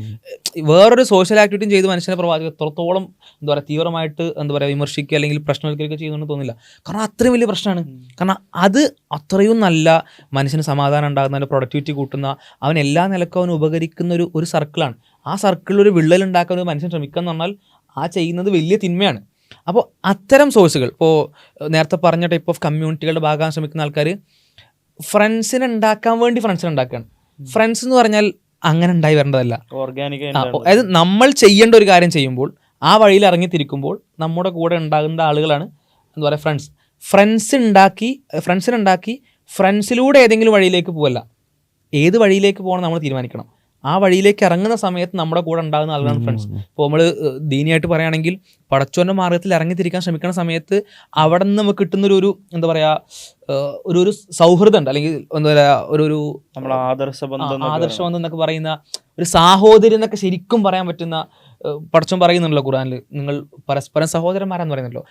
വേറൊരു സോഷ്യൽ ആക്ടിവിറ്റിയും ചെയ്ത് മനുഷ്യനെ പ്രവാചകൻ എത്രത്തോളം എന്താ പറയുക തീവ്രമായിട്ട് എന്താ പറയുക വിമർശിക്കുക അല്ലെങ്കിൽ പ്രശ്നവൽക്കരിക്കുക ചെയ്യുന്നുണ്ടെന്ന് തോന്നില്ല. കാരണം അത്രയും വലിയ പ്രശ്നമാണ്. കാരണം അത് അത്രയും നല്ല മനുഷ്യന് സമാധാനം ഉണ്ടാകുന്ന, പ്രൊഡക്ടിവിറ്റി കൂട്ടുന്ന, അവൻ എല്ലാ നിലക്കും അവന് ഉപകരിക്കുന്ന ഒരു സർക്കിളാണ്. ആ സർക്കിളിൽ ഒരു വിള്ളൽ ഉണ്ടാക്കാൻ ഒരു മനുഷ്യൻ ശ്രമിക്കുക എന്ന് പറഞ്ഞാൽ ആ ചെയ്യുന്നത് വലിയ തിന്മയാണ്. അപ്പോൾ അത്തരം സോഴ്സുകൾ, ഇപ്പോൾ നേരത്തെ പറഞ്ഞ ടൈപ്പ് ഓഫ് കമ്മ്യൂണിറ്റികളുടെ ഭാഗമാകാൻ ശ്രമിക്കുന്ന ആൾക്കാർ ഫ്രണ്ട്സിനെ ഉണ്ടാക്കാൻ വേണ്ടി ഫ്രണ്ട്സിനെ ഉണ്ടാക്കുകയാണ്. ഫ്രണ്ട്സ് എന്ന് പറഞ്ഞാൽ അങ്ങനെ ഉണ്ടായി വരേണ്ടതല്ല. അതായത് നമ്മൾ ചെയ്യേണ്ട ഒരു കാര്യം ചെയ്യുമ്പോൾ ആ വഴിയിൽ ഇറങ്ങിത്തിരിക്കുമ്പോൾ നമ്മുടെ കൂടെ ഉണ്ടാകുന്ന ആളുകളാണ് എന്താ പറയുക ഫ്രണ്ട്സ്. ഫ്രണ്ട്സിനെ ഉണ്ടാക്കി ഫ്രണ്ട്സിലൂടെ ഏതെങ്കിലും വഴിയിലേക്ക് പോകല്ല, ഏത് വഴിയിലേക്ക് പോകണം നമ്മൾ തീരുമാനിക്കണം. ആ വഴിയിലേക്ക് ഇറങ്ങുന്ന സമയത്ത് നമ്മുടെ കൂടെ ഉണ്ടാകുന്ന ആളുകളാണ് ഫ്രണ്ട്സ്. ഇപ്പോൾ നമ്മൾ ദീനിയായിട്ട് പറയുകയാണെങ്കിൽ പടച്ചോൻ്റെ മാർഗത്തിൽ ഇറങ്ങിത്തിരിക്കാൻ ശ്രമിക്കുന്ന സമയത്ത് അവിടെ നിന്ന് നമുക്ക് കിട്ടുന്നൊരു എന്താ പറയുക ഒരു സൗഹൃദം ഉണ്ട്, അല്ലെങ്കിൽ എന്താ പറയുക ഒരു ആദർശബന്ധം എന്നൊക്കെ പറയുന്ന ഒരു സാഹോദര്യം എന്നൊക്കെ ശരിക്കും പറയാൻ പറ്റുന്ന പടച്ചോൻ പറയുന്നുണ്ടല്ലോ ഖുർആനിൽ, നിങ്ങൾ പരസ്പരം സഹോദരന്മാരാന്ന് പറയുന്നല്ലോ.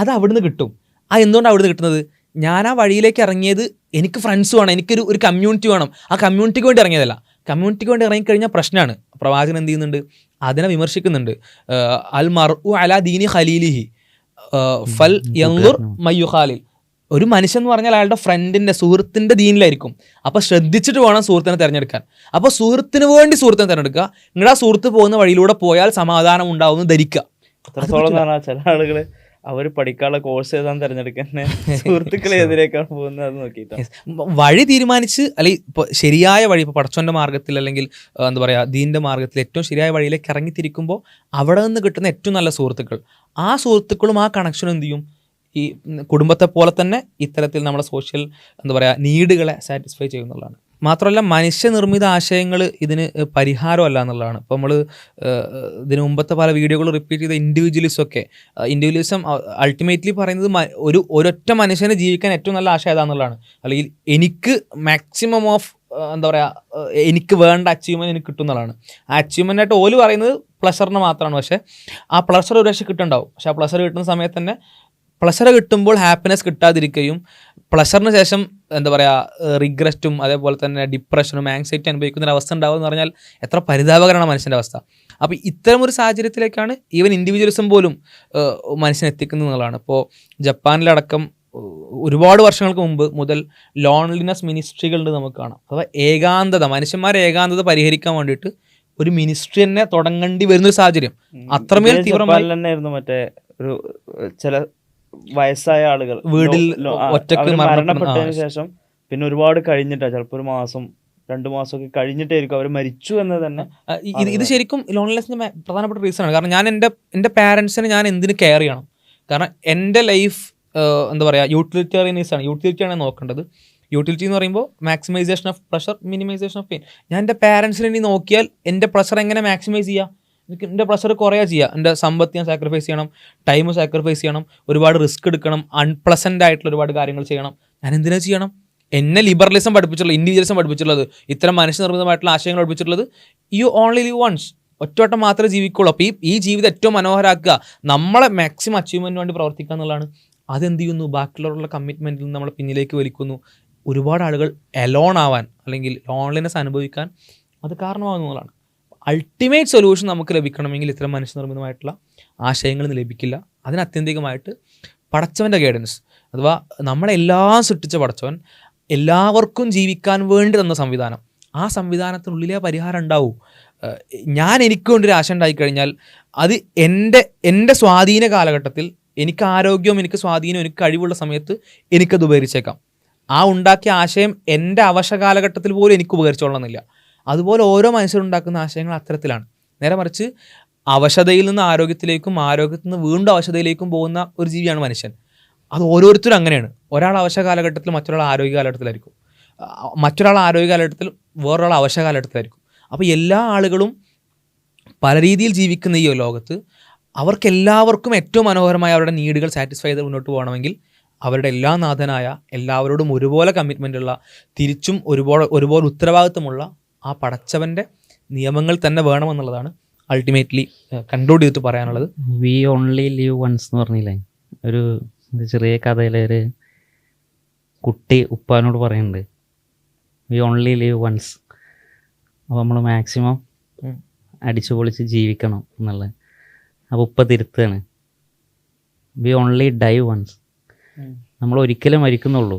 അത് അവിടുന്ന് കിട്ടും. എന്തുകൊണ്ടാണ് അവിടുന്ന് കിട്ടുന്നത്? ഞാൻ ആ വഴിയിലേക്ക് ഇറങ്ങിയത് എനിക്ക് ഫ്രണ്ട്സ് വേണം, എനിക്കൊരു കമ്മ്യൂണിറ്റി വേണം. ആ കമ്മ്യൂണിറ്റിക്ക് വേണ്ടി ഇറങ്ങിയതല്ല. കമ്മ്യൂണിറ്റിക്ക് വേണ്ടി ഇറങ്ങിക്കഴിഞ്ഞാൽ പ്രശ്നമാണ്. പ്രവാചകൻ എന്ത് ചെയ്യുന്നുണ്ട്? അതിനെ വിമർശിക്കുന്നുണ്ട്. അൽ മർഉ അലാ ദീനി ഖലീലിഹി ഫൽ യൻദുർ മയ്യുഖാലിൽ. ഒരു മനുഷ്യൻ എന്ന് പറഞ്ഞാൽ അയാളുടെ ഫ്രണ്ടിൻ്റെ സുഹൃത്തിൻ്റെ ദീനിലായിരിക്കും. അപ്പോൾ ശ്രദ്ധിച്ചിട്ട് വേണം സുഹൃത്തിനെ തിരഞ്ഞെടുക്കാൻ. അപ്പോൾ സുഹൃത്തിന് വേണ്ടി സുഹൃത്തിനെ തിരഞ്ഞെടുക്കുക. നിങ്ങളുടെ ആ സുഹൃത്ത് പോകുന്ന വഴിയിലൂടെ പോയാൽ സമാധാനം ഉണ്ടാവുമെന്ന് ധരിക്കുക. ചില ആളുകൾ അവർ പഠിക്കാനുള്ള കോഴ്സ് ഏതാ തിരഞ്ഞെടുക്കുന്നത്, സുഹൃത്തുക്കളെ എതിരേക്കാണ് പോകുന്നത്, അത് നോക്കിയിട്ട് വഴി തീരുമാനിച്ച്, അല്ലെങ്കിൽ ഇപ്പോൾ ശരിയായ വഴി, ഇപ്പോൾ പടച്ചോൻ്റെ മാർഗത്തിൽ അല്ലെങ്കിൽ എന്താ പറയുക ദീൻ്റെ മാർഗത്തിൽ ഏറ്റവും ശരിയായ വഴിയിലേക്ക് ഇറങ്ങിത്തിരിക്കുമ്പോൾ അവിടെ നിന്ന് കിട്ടുന്ന ഏറ്റവും നല്ല സുഹൃത്തുക്കൾ, ആ സുഹൃത്തുക്കളും ആ കണക്ഷനും എന്ത് ചെയ്യും? ഈ കുടുംബത്തെ പോലെ തന്നെ ഇത്തരത്തിൽ നമ്മുടെ സോഷ്യൽ എന്താ പറയുക നീഡുകളെ സാറ്റിസ്ഫൈ ചെയ്യുന്നുള്ളതാണ്. മാത്രമല്ല മനുഷ്യനിർമ്മിത ആശയങ്ങൾ ഇതിന് പരിഹാരമല്ല എന്നുള്ളതാണ്. ഇപ്പോൾ നമ്മൾ ഇതിന് മുമ്പത്തെ പല വീഡിയോകൾ റിപ്പീറ്റ് ചെയ്ത ഇൻഡിവിജ്വലിസം അൾട്ടിമേറ്റ്ലി പറയുന്നത് ഒരൊറ്റ മനുഷ്യനെ ജീവിക്കാൻ ഏറ്റവും നല്ല ആശയം ഏതാണെന്നുള്ളതാണ്. അല്ലെങ്കിൽ എനിക്ക് മാക്സിമം ഓഫ് എന്താ പറയുക എനിക്ക് വേണ്ട അച്ചീവ്മെൻറ്റ് എനിക്ക് കിട്ടും എന്നുള്ളതാണ്. ആ അച്ചീവ്മെൻ്റായിട്ട് ഓല് പറയുന്നത് പ്ലഷറിന് മാത്രമാണ്. പക്ഷേ ആ പ്ലഷർ ഒരു പക്ഷേ കിട്ടുന്നുണ്ടാവും. പക്ഷേ ആ പ്ലഷർ കിട്ടുന്ന സമയത്ത് തന്നെ പ്ലഷർ കിട്ടുമ്പോൾ ഹാപ്പിനെസ് കിട്ടാതിരിക്കുകയും പ്ലഷറിന് ശേഷം എന്താ പറയുക റിഗ്രറ്റും അതേപോലെ തന്നെ ഡിപ്രഷനും ആങ്സൈറ്റി അനുഭവിക്കുന്ന ഒരു അവസ്ഥ ഉണ്ടാവുക എന്ന് പറഞ്ഞാൽ എത്ര പരിതാപകരമാണ് മനുഷ്യൻ്റെ അവസ്ഥ. അപ്പോൾ ഇത്തരമൊരു സാഹചര്യത്തിലേക്കാണ് ഈവൻ ഇൻഡിവിജ്വലിസം പോലും മനുഷ്യനെ എത്തിക്കുന്നത് എന്നുള്ളതാണ്. ഇപ്പോൾ ജപ്പാനിലടക്കം ഒരുപാട് വർഷങ്ങൾക്ക് മുമ്പ് മുതൽ ലോൺലിനെസ് മിനിസ്ട്രികളുണ്ട് നമുക്ക് കാണാം. അഥവാ ഏകാന്തത, മനുഷ്യന്മാരെ ഏകാന്തത പരിഹരിക്കാൻ വേണ്ടിയിട്ട് ഒരു മിനിസ്ട്രി തന്നെ തുടങ്ങേണ്ടി വരുന്നൊരു സാഹചര്യം. അത്രമേൽ തീവ്രമായിരുന്നു. മറ്റേ ഒരു ചില വയസ്സായ ആളുകൾ വീട്ടിൽ ഒറ്റക്ക് മരണപ്പെട്ടതിന് ശേഷം പിന്നെ ഒരുപാട് കഴിഞ്ഞിട്ടാണ്, ചിലപ്പോൾ ഒരു മാസം 2 മാസമൊക്കെ കഴിഞ്ഞിട്ടായിരിക്കും അവർ മരിച്ചു എന്ന് തന്നെ. ഇത് ശരിക്കും ലോൺലിനെസ്സിന്റെ പ്രധാനപ്പെട്ട റീസൺ ആണ്. കാരണം ഞാൻ എൻ്റെ പാരൻസിനെ ഞാൻ എന്തിന് കെയർ ചെയ്യണം? കാരണം എൻ്റെ ലൈഫ് എന്താ പറയുക യൂട്ടിലിറ്റിയാണ് നോക്കേണ്ടത്. യൂട്ടിലിറ്റി എന്ന് പറയുമ്പോൾ maximisation of pleasure, minimisation of pain. ഞാൻ എൻ്റെ പാരൻസിനെ ഇനി നോക്കിയാൽ എൻ്റെ പ്ലഷർ എങ്ങനെ മാക്സിമൈസ് ചെയ്യുക? എനിക്ക് എൻ്റെ പ്ലഷർ കുറയാ ചെയ്യുക. എൻ്റെ സമ്പത്ത് ഞാൻ സാക്രിഫൈസ് ചെയ്യണം, ടൈം സാക്രിഫൈസ് ചെയ്യണം, ഒരുപാട് റിസ്ക് എടുക്കണം, അൺപ്ലസൻ്റ് ആയിട്ടുള്ള ഒരുപാട് കാര്യങ്ങൾ ചെയ്യണം. ഞാൻ എന്തിനാ ചെയ്യണം? എന്നെ ലിബറലിസം പഠിപ്പിച്ചിട്ടുള്ളത്, ഇൻഡിവിജ്വലിസം പഠിപ്പിച്ചിട്ടുള്ളത്, ഇത്തരം മനുഷ്യനിർമ്മിതമായിട്ടുള്ള ആശയങ്ങൾ പഠിപ്പിച്ചിട്ടുള്ളത് യു ഓൺലി ലിവ് വൺസ്, ഒറ്റവട്ടം മാത്രമേ ജീവിക്കുള്ളൂ. അപ്പോൾ ഈ ജീവിതം ഏറ്റവും മനോഹരമാക്കുക, നമ്മളെ മാക്സിമം അച്ചീവ്മെൻറ്റിന് വേണ്ടി പ്രവർത്തിക്കുക എന്നുള്ളതാണ്. അതെന്ത് ചെയ്യുന്നു? ബാക്കിയുള്ളവരുടെ കമ്മിറ്റ്മെൻറ്റിൽ നിന്ന് നമ്മളെ പിന്നിലേക്ക് വലിക്കുന്നു. ഒരുപാട് ആളുകൾ എലോൺ ആവാൻ അല്ലെങ്കിൽ ലോൺലിനെസ് അനുഭവിക്കാൻ അത് കാരണമാകുന്നതാണ്. അൾട്ടിമേറ്റ് സൊല്യൂഷൻ നമുക്ക് ലഭിക്കണമെങ്കിൽ ഇത്തരം മനുഷ്യനിർമ്മിതമായിട്ടുള്ള ആശയങ്ങളിൽ നിന്ന് ലഭിക്കില്ല. അതിന് അത്യന്തികമായിട്ട് പടച്ചവൻ്റെ ഗൈഡൻസ്, അഥവാ നമ്മളെല്ലാം സൃഷ്ടിച്ച പടച്ചവൻ എല്ലാവർക്കും ജീവിക്കാൻ വേണ്ടി തന്ന സംവിധാനം, ആ സംവിധാനത്തിനുള്ളിലേ പരിഹാരം ഉണ്ടാവൂ. ഞാൻ എനിക്ക് കൊണ്ടൊരു ആശയം ഉണ്ടായിക്കഴിഞ്ഞാൽ അത് എൻ്റെ സ്വാധീന കാലഘട്ടത്തിൽ എനിക്ക് ആരോഗ്യവും എനിക്ക് സ്വാധീനവും എനിക്ക് കഴിവുള്ള സമയത്ത് എനിക്കത് ഉപകരിച്ചേക്കാം. ആ ഉണ്ടാക്കിയ ആശയം എൻ്റെ അവശ കാലഘട്ടത്തിൽ പോലും എനിക്ക് ഉപകരിച്ചോളണമെന്നില്ല. അതുപോലെ ഓരോ മനുഷ്യരുണ്ടാക്കുന്ന ആശയങ്ങൾ അത്തരത്തിലാണ്. നേരെ മറിച്ച് അവശതയിൽ നിന്ന് ആരോഗ്യത്തിലേക്കും ആരോഗ്യത്തിൽ നിന്ന് വീണ്ടും അവശതയിലേക്കും പോകുന്ന ഒരു ജീവിയാണ് മനുഷ്യൻ. അത് ഓരോരുത്തരും അങ്ങനെയാണ്. ഒരാൾ അവശ കാലഘട്ടത്തിൽ മറ്റൊരാൾ ആരോഗ്യ കാലഘട്ടത്തിലായിരിക്കും, മറ്റൊരാൾ ആരോഗ്യ കാലഘട്ടത്തിൽ വേറൊരാൾ അവശ കാലഘട്ടത്തിലായിരിക്കും. അപ്പോൾ എല്ലാ ആളുകളും പല രീതിയിൽ ജീവിക്കുന്ന ഈ ലോകത്ത് അവർക്കെല്ലാവർക്കും ഏറ്റവും മനോഹരമായ അവരുടെ നീഡുകൾ സാറ്റിസ്ഫൈ ചെയ്ത് മുന്നോട്ട് പോകണമെങ്കിൽ അവരുടെ എല്ലാ നാഥനായ, എല്ലാവരോടും ഒരുപോലെ കമ്മിറ്റ്മെൻ്റുള്ള, തിരിച്ചും ഒരുപോലെ ഉത്തരവാദിത്വമുള്ള ആ പടച്ചവൻ്റെ നിയമങ്ങൾ തന്നെ വേണമെന്നുള്ളതാണ് അൾട്ടിമേറ്റ്ലി കൺക്ലൂഡ് ചെയ്തിട്ട് പറയാനുള്ളത്. വി ഓൺലി ലിവ് വൺസ് എന്ന് പറഞ്ഞില്ലേ, ഒരു ചെറിയ കഥയിലെ ഒരു കുട്ടി ഉപ്പാനോട് പറയുന്നുണ്ട് വി ഓൺലി ലിവ് വൺസ്. അപ്പോൾ നമ്മൾ മാക്സിമം അടിച്ചു പൊളിച്ച് ജീവിക്കണം എന്നുള്ളത്. അപ്പോൾ ഉപ്പ തിരുത്തുകയാണ്, വി ഓൺലി ഡൈ വൺസ്. നമ്മൾ ഒരിക്കലും മരിക്കുന്നുള്ളൂ,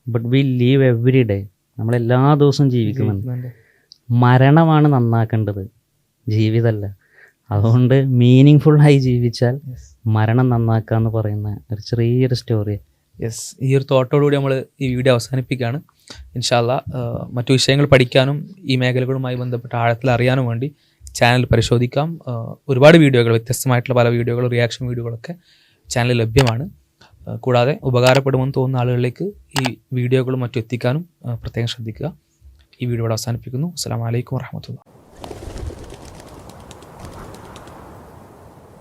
but we live every day. നമ്മളെല്ലാ ദിവസവും ജീവിക്കുന്നുണ്ട്. മരണമാണ് നന്നാക്കേണ്ടത്, ജീവിതമല്ല. അതുകൊണ്ട് മീനിങ് ഫുള്ളായി ജീവിച്ചാൽ മരണം നന്നാക്കുക എന്ന് പറയുന്ന ഒരു ചെറിയൊരു സ്റ്റോറി. യെസ്, ഈ ഒരു തോട്ടോടുകൂടി നമ്മൾ ഈ വീഡിയോ അവസാനിപ്പിക്കുകയാണ്. ഇൻഷാ അല്ലാഹ് മറ്റു വിഷയങ്ങൾ പഠിക്കാനും ഈ മേഖലകളുമായി ബന്ധപ്പെട്ട ആഴത്തിൽ അറിയാനും വേണ്ടി ചാനൽ പരിശോധിക്കാം. ഒരുപാട് വീഡിയോകൾ, വ്യത്യസ്തമായിട്ടുള്ള പല വീഡിയോകളും റിയാക്ഷൻ വീഡിയോകളൊക്കെ ചാനലിൽ ലഭ്യമാണ്. കൂടാതെ ഉപകാരപ്പെടുമെന്ന് തോന്നുന്ന ആളുകളിലേക്ക് ഈ വീഡിയോകളും മറ്റും എത്തിക്കാനും പ്രത്യേകം ശ്രദ്ധിക്കുക. ഈ വീഡിയോ ഇവിടെ അവസാനിപ്പിക്കുന്നു. അസ്സലാമു അലൈക്കും വറഹ്മത്തുള്ളാഹി.